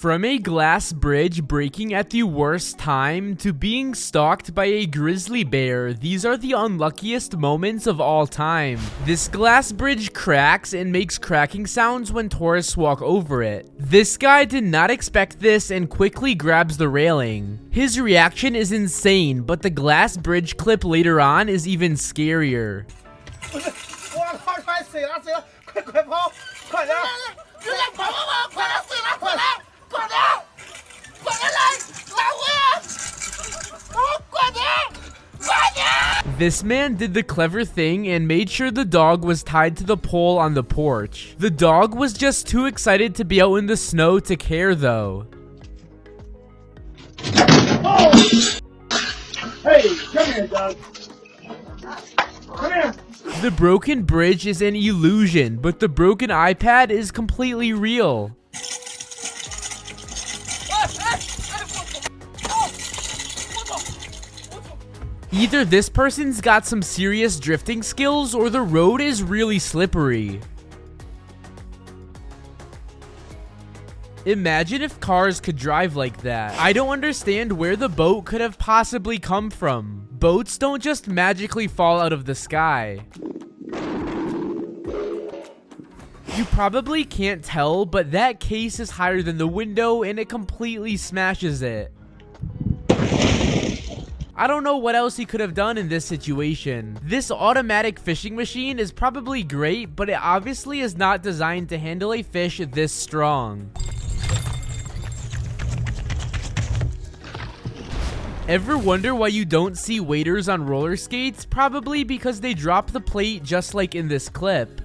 From a glass bridge breaking at the worst time to being stalked by a grizzly bear, these are the unluckiest moments of all time. This glass bridge cracks and makes cracking sounds when tourists walk over it. This guy did not expect this and quickly grabs the railing. His reaction is insane, but the glass bridge clip later on is even scarier. This man did the clever thing and made sure the dog was tied to the pole on the porch. The dog was just too excited to be out in the snow to care though. Oh! Hey, come here, Doug. Come here. The broken bridge is an illusion, but the broken iPad is completely real. Either this person's got some serious drifting skills or the road is really slippery. Imagine if cars could drive like that. I don't understand where the boat could have possibly come from. Boats don't just magically fall out of the sky. You probably can't tell, but that case is higher than the window and it completely smashes it. I don't know what else he could have done in this situation. This automatic fishing machine is probably great, but it obviously is not designed to handle a fish this strong. Ever wonder why you don't see waiters on roller skates? Probably because they drop the plate just like in this clip.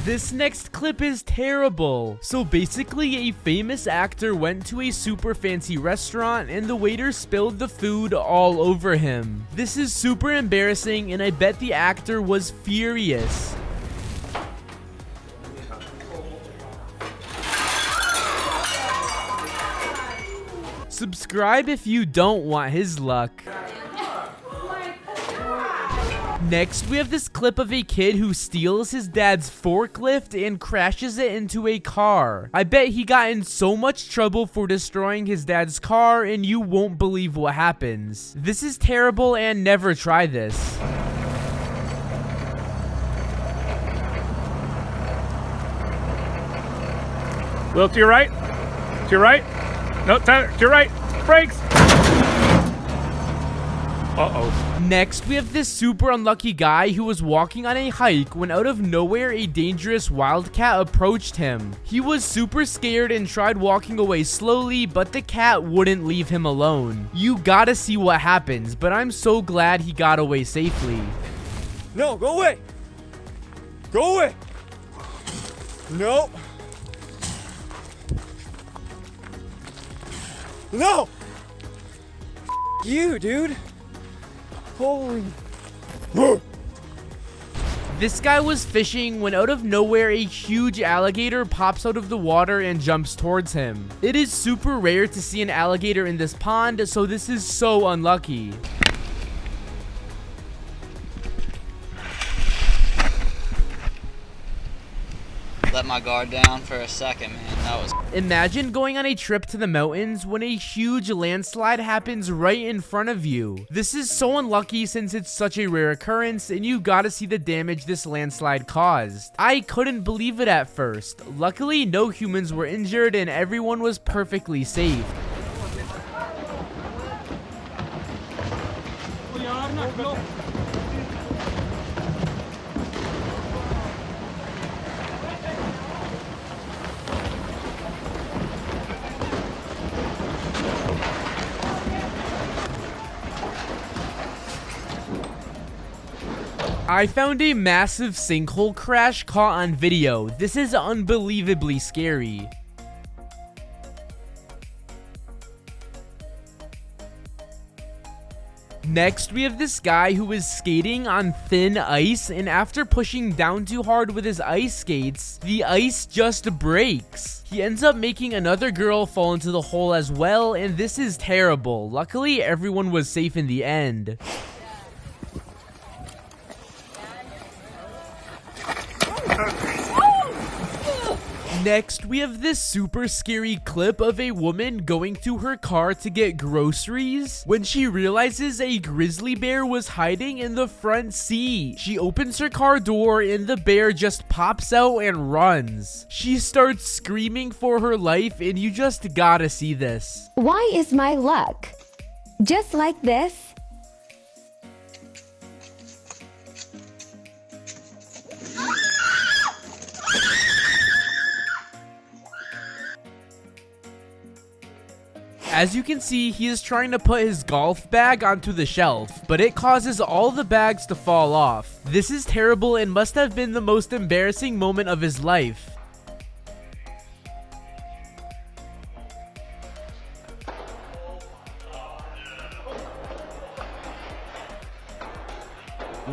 This next clip is terrible. So basically, a famous actor went to a super fancy restaurant and the waiter spilled the food all over him. This is super embarrassing and I bet the actor was furious. Subscribe if you don't want his luck. Next, we have this clip of a kid who steals his dad's forklift and crashes it into a car. I bet he got in so much trouble for destroying his dad's car and you won't believe what happens. This is terrible and never try this. Little to your right. To your right. No, Tyler, to your right. Brakes. Uh-oh. Next, we have this super unlucky guy who was walking on a hike when out of nowhere a dangerous wildcat approached him. He was super scared and tried walking away slowly, but the cat wouldn't leave him alone. You gotta see what happens, but I'm so glad he got away safely. No, go away. Go away. No. No. You, dude. Holy. This guy was fishing when out of nowhere a huge alligator pops out of the water and jumps towards him. It is super rare to see an alligator in this pond, so this is so unlucky. Let my guard down for a second, man. That was... Imagine going on a trip to the mountains when a huge landslide happens right in front of you. This is so unlucky since it's such a rare occurrence and you gotta see the damage this landslide caused. I couldn't believe it at first. Luckily, no humans were injured and everyone was perfectly safe. I found a massive sinkhole crash caught on video. This is unbelievably scary. Next, we have this guy who is skating on thin ice, and after pushing down too hard with his ice skates, the ice just breaks. He ends up making another girl fall into the hole as well, and this is terrible. Luckily, everyone was safe in the end. Next, we have this super scary clip of a woman going to her car to get groceries when she realizes a grizzly bear was hiding in the front seat. She opens her car door and the bear just pops out and runs. She starts screaming for her life, and you just gotta see this. Why is my luck just like this? As you can see, he is trying to put his golf bag onto the shelf, but it causes all the bags to fall off. This is terrible and must have been the most embarrassing moment of his life.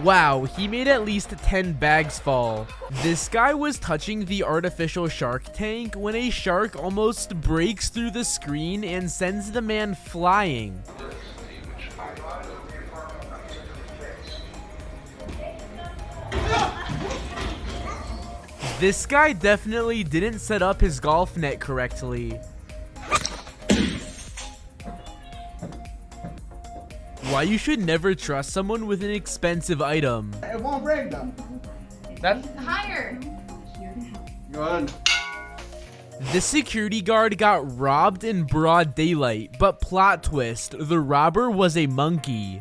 Wow, he made at least 10 bags fall. This guy was touching the artificial shark tank when a shark almost breaks through the screen and sends the man flying. This guy definitely didn't set up his golf net correctly. Why you should never trust someone with an expensive item. It won't break them. That's higher. Good. The security guard got robbed in broad daylight, but plot twist, the robber was a monkey.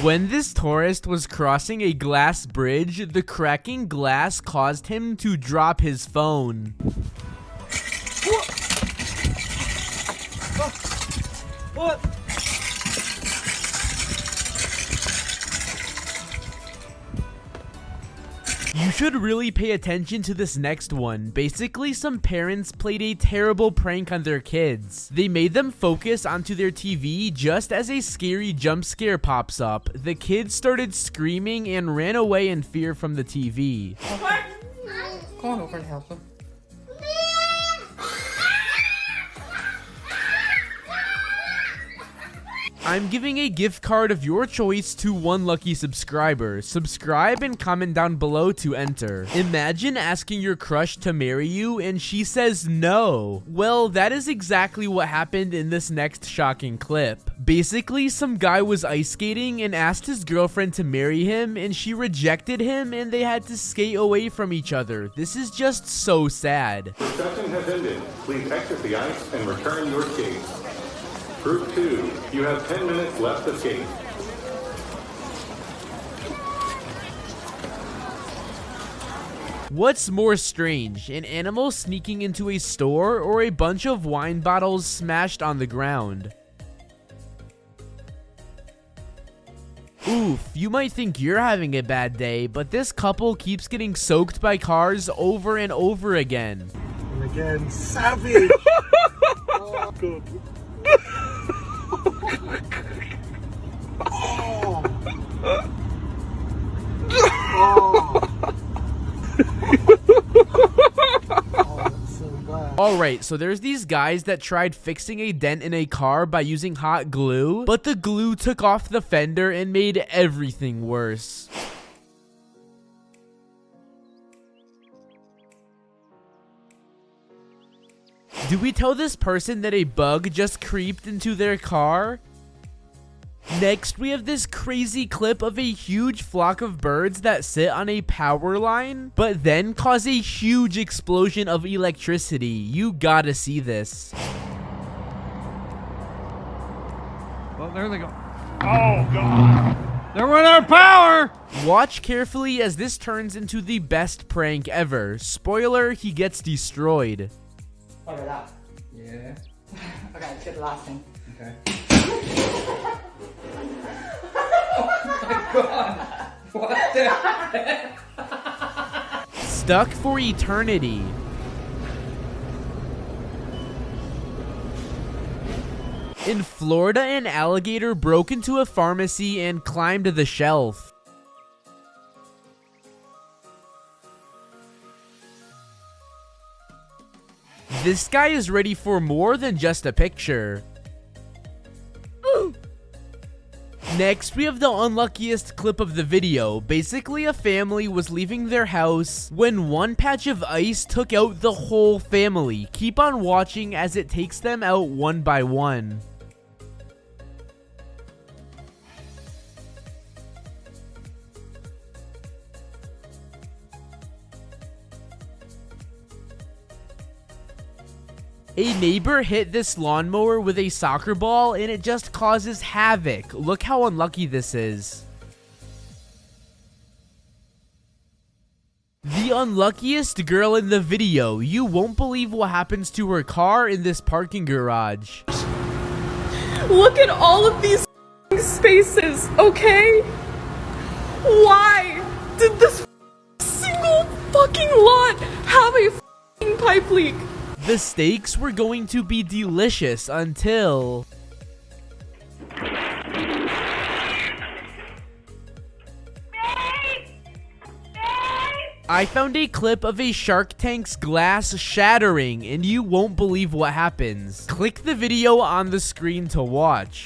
When this tourist was crossing a glass bridge, the cracking glass caused him to drop his phone. What? You should really pay attention to this next one. Basically, some parents played a terrible prank on their kids. They made them focus onto their TV just as a scary jump scare pops up. The kids started screaming and ran away in fear from the TV. Go on over and help him. I'm giving a gift card of your choice to one lucky subscriber. Subscribe and comment down below to enter. Imagine asking your crush to marry you and she says no. Well, that is exactly what happened in this next shocking clip. Basically, some guy was ice skating and asked his girlfriend to marry him, and she rejected him and they had to skate away from each other. This is just so sad. Reception has ended. Please exit the ice and return your skates. Group 2, you have 10 minutes left to skate. What's more strange, an animal sneaking into a store or a bunch of wine bottles smashed on the ground? Oof, you might think you're having a bad day, but this couple keeps getting soaked by cars over and over again. And again, savage. Oh, good. Oh. Alright, so there's these guys that tried fixing a dent in a car by using hot glue, but the glue took off the fender and made everything worse. Do we tell this person that a bug just creeped into their car? Next, we have this crazy clip of a huge flock of birds that sit on a power line, but then cause a huge explosion of electricity. You gotta see this. Well, there they go. Oh, God. They're without power. Watch carefully as this turns into the best prank ever. Spoiler, he gets destroyed. What about that? Yeah. Okay, let's get the last thing. Okay. What the heck? Stuck for eternity. In Florida, an alligator broke into a pharmacy and climbed the shelf. This guy is ready for more than just a picture. Next, we have the unluckiest clip of the video. Basically, a family was leaving their house when one patch of ice took out the whole family. Keep on watching as it takes them out one by one. A neighbor hit this lawnmower with a soccer ball and it just causes havoc. Look how unlucky this is. The unluckiest girl in the video. You won't believe what happens to her car in this parking garage. Look at all of these spaces, okay? Why did this single fucking lot have a pipe leak? The steaks were going to be delicious until... I found a clip of a Shark Tank's glass shattering, and you won't believe what happens. Click the video on the screen to watch.